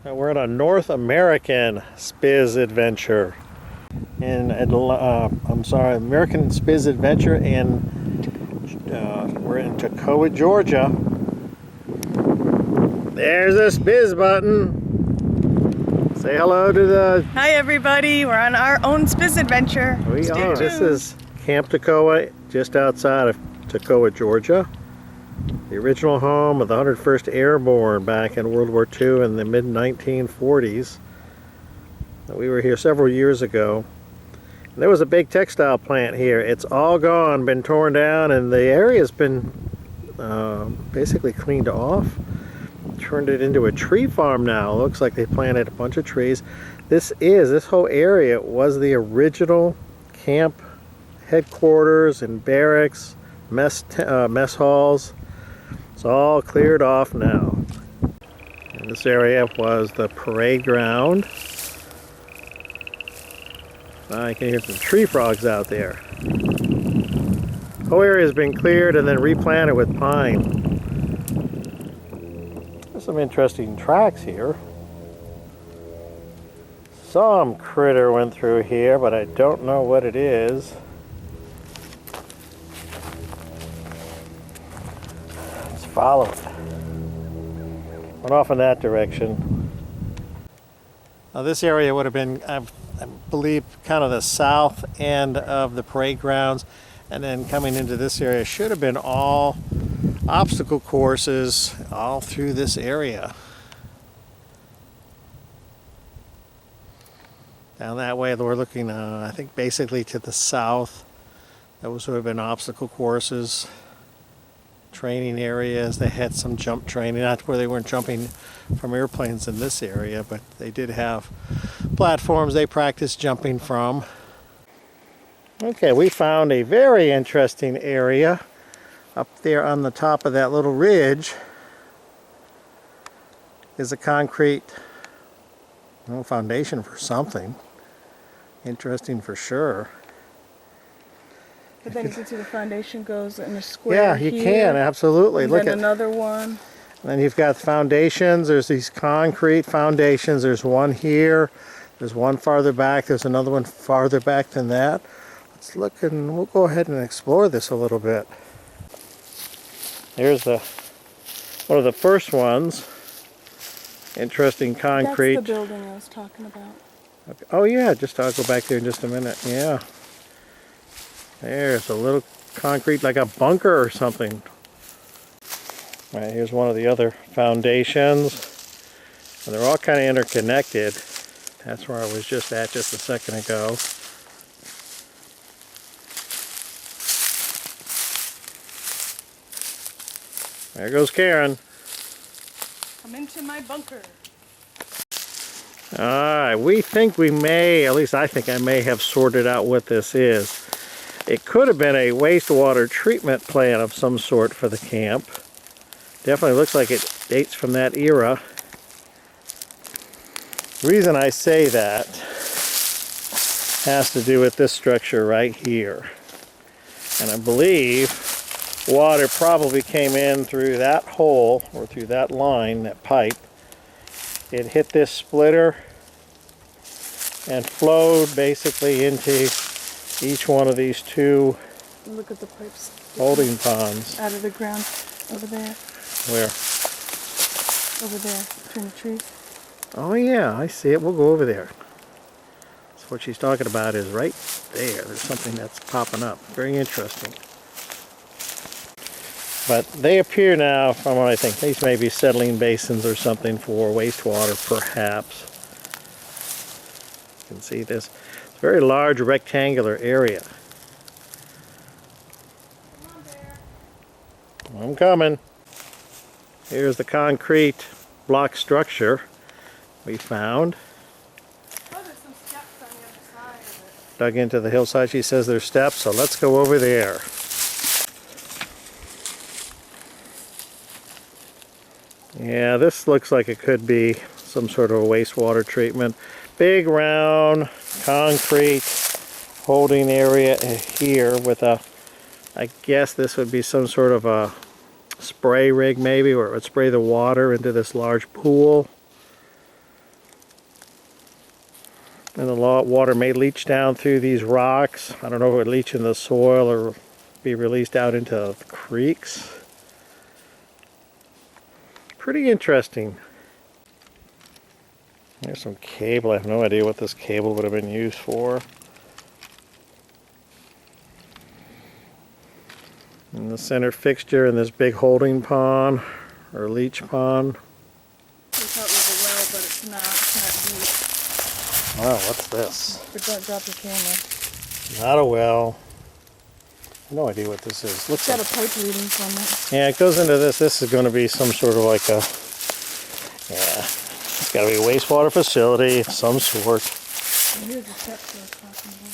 We're on a North American Spiz adventure American Spiz adventure, and we're in Toccoa, Georgia. There's a Spiz button. Say hello to the... Hi everybody, we're on our own Spiz adventure. We are. This is Camp Toccoa, just outside of Toccoa, Georgia. The original home of the 101st Airborne back in World War II in the mid-1940s. We were here several years ago. There was a big textile plant here. It's all gone, been torn down, and the area's been basically cleaned off. Turned it into a tree farm now. Looks like they planted a bunch of trees. This whole area was the original camp headquarters and barracks, mess halls. It's all cleared off now. And this area was the parade ground. I can hear some tree frogs out there. The whole area has been cleared and then replanted with pine. There's some interesting tracks here. Some critter went through here, but I don't know what it is. Let's follow it. Went off in that direction. Now this area would have been, I believe, kind of the south end of the parade grounds, and then coming into this area should have been all obstacle courses all through this area. Down that way we're looking, I think basically to the south. Those would have been obstacle courses, training areas. They had some jump training, not where they weren't jumping from airplanes in this area, but they did have platforms they practiced jumping from. Okay, we found a very interesting area up there on the top of that little ridge. Is a concrete foundation for something. Interesting for sure. But then you can see the foundation goes in a square. Yeah, you can, absolutely. And look then at another one. And then you've got foundations. There's these concrete foundations. There's one here. There's one farther back. There's another one farther back than that. Let's look, and we'll go ahead and explore this a little bit. Here's one of the first ones. Interesting concrete. That's the building I was talking about. Okay. Oh yeah, I'll go back there in just a minute. Yeah. There's a little concrete, like a bunker or something. All right, here's one of the other foundations. And they're all kind of interconnected. That's where I was just at just a second ago. There goes Karen. I'm into my bunker. Alright, we think we may, at least I think I may have sorted out what this is. It could have been a wastewater treatment plant of some sort for the camp. Definitely looks like it dates from that era. The reason I say that has to do with this structure right here. And I believe water probably came in through that hole, or through that line, that pipe. It hit this splitter and flowed basically into each one of these two Look at the pipes holding ponds. out of the ground over there. Where? Over there, between the trees. Oh yeah, I see it. We'll go over there. So what she's talking about is right there. There's something that's popping up. Very interesting. But they appear now, from what I think, these may be settling basins or something for wastewater, perhaps. You can see this. It's a very large rectangular area. Come on, Bear. I'm coming. Here's the concrete block structure we found. Oh, there's some steps on the other side of it. Dug into the hillside. She says there's steps, so let's go over there. Yeah, this looks like it could be some sort of a wastewater treatment. Big round concrete holding area here with a, I guess this would be some sort of a spray rig maybe, where it would spray the water into this large pool. And the water may leach down through these rocks. I don't know if it would leach in the soil or be released out into the creeks. Pretty interesting. There's some cable. I have no idea what this cable would have been used for. And the center fixture in this big holding pond or leach pond. We thought it was a well, but it's not. It's not deep. Wow, what's this? But don't drop your camera. Not a well. No idea what this is. Looks It's got like, a pipe leading from it. yeah, it goes into this. This is going to be some sort of like a, yeah, it's got to be a wastewater facility of some sort. And here's the steps I was talking about.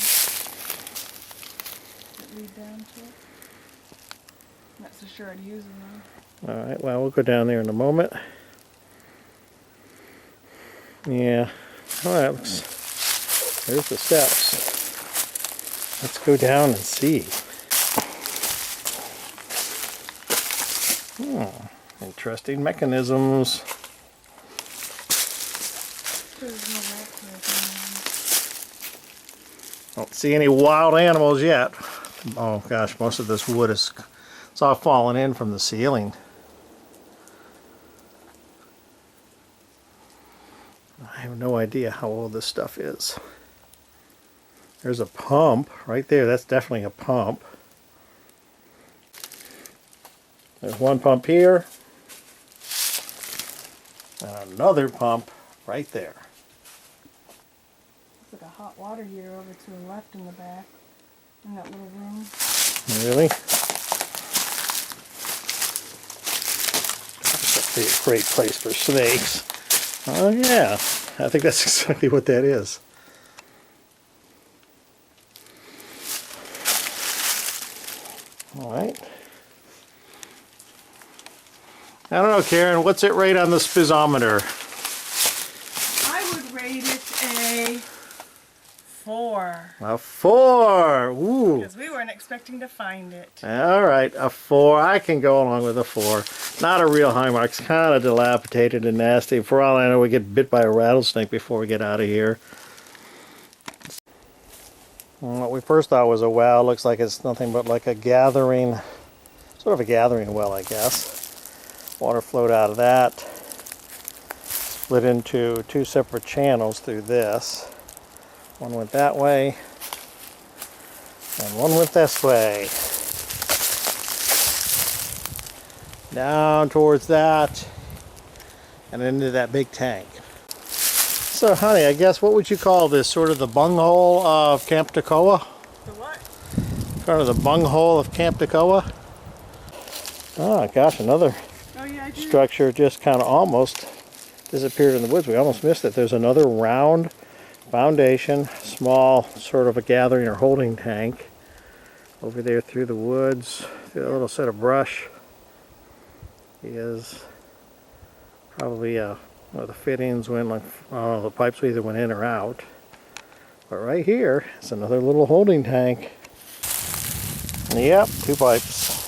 That lead down to it. Not so sure I'd use them though. All right, well, we'll go down there in a moment. Yeah, all right, there's the steps. Let's go down and see. Interesting mechanisms. There's no rocks or anything. Don't see any wild animals yet. Oh gosh, most of this wood is, it's all fallen in from the ceiling. I have no idea how old this stuff is. There's a pump right there. That's definitely a pump. There's one pump here. And another pump right there. Looks like a hot water heater over to the left in the back. In that little room. Really? That'd be a great place for snakes. Oh yeah, I think that's exactly what that is. All right. I don't know, Karen, what's it rate on the spizometer? I would rate it a 4. A 4. Ooh. Because we weren't expecting to find it. All right, a 4. I can go along with a 4. Not a real high mark. It's kind of dilapidated and nasty. For all I know, we get bit by a rattlesnake before we get out of here. What we first thought was a well. Looks like it's nothing but like a gathering, sort of a gathering well, I guess. Water flowed out of that. Split into 2 separate channels through this. One went that way, and one went this way. Down towards that, and into that big tank. So, honey, I guess what would you call this? Sort of the bunghole of Camp Toccoa? The what? Sort of the bunghole of Camp Toccoa? Oh, gosh, another structure just kind of almost disappeared in the woods. We almost missed it. There's another round foundation, small sort of a gathering or holding tank over there through the woods. Through a little set of brush is probably well, the fittings went like, oh, the pipes either went in or out. But right here is another little holding tank. Yep, 2 pipes.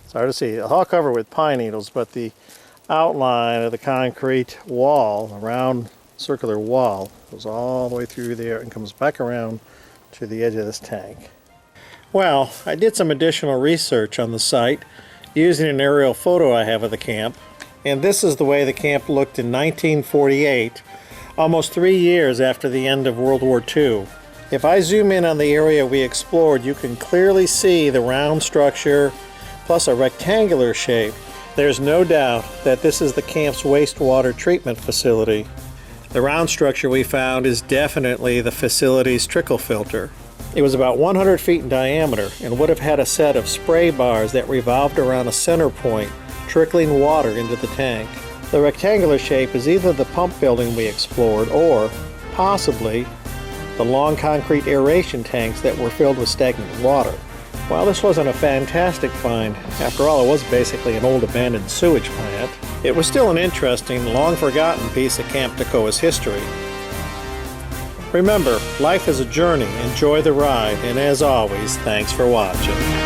It's hard to see. It's all covered with pine needles, but the outline of the concrete wall, the round circular wall, goes all the way through there and comes back around to the edge of this tank. Well, I did some additional research on the site using an aerial photo I have of the camp, and this is the way the camp looked in 1948, almost 3 years after the end of World War II. If I zoom in on the area we explored, you can clearly see the round structure plus a rectangular shape. There's no doubt that this is the camp's wastewater treatment facility. The round structure we found is definitely the facility's trickle filter. It was about 100 feet in diameter and would have had a set of spray bars that revolved around a center point, trickling water into the tank. The rectangular shape is either the pump building we explored or, possibly, the long concrete aeration tanks that were filled with stagnant water. While this wasn't a fantastic find, after all it was basically an old abandoned sewage plant, it was still an interesting, long-forgotten piece of Camp Toccoa's history. Remember, life is a journey, enjoy the ride, and as always, thanks for watching.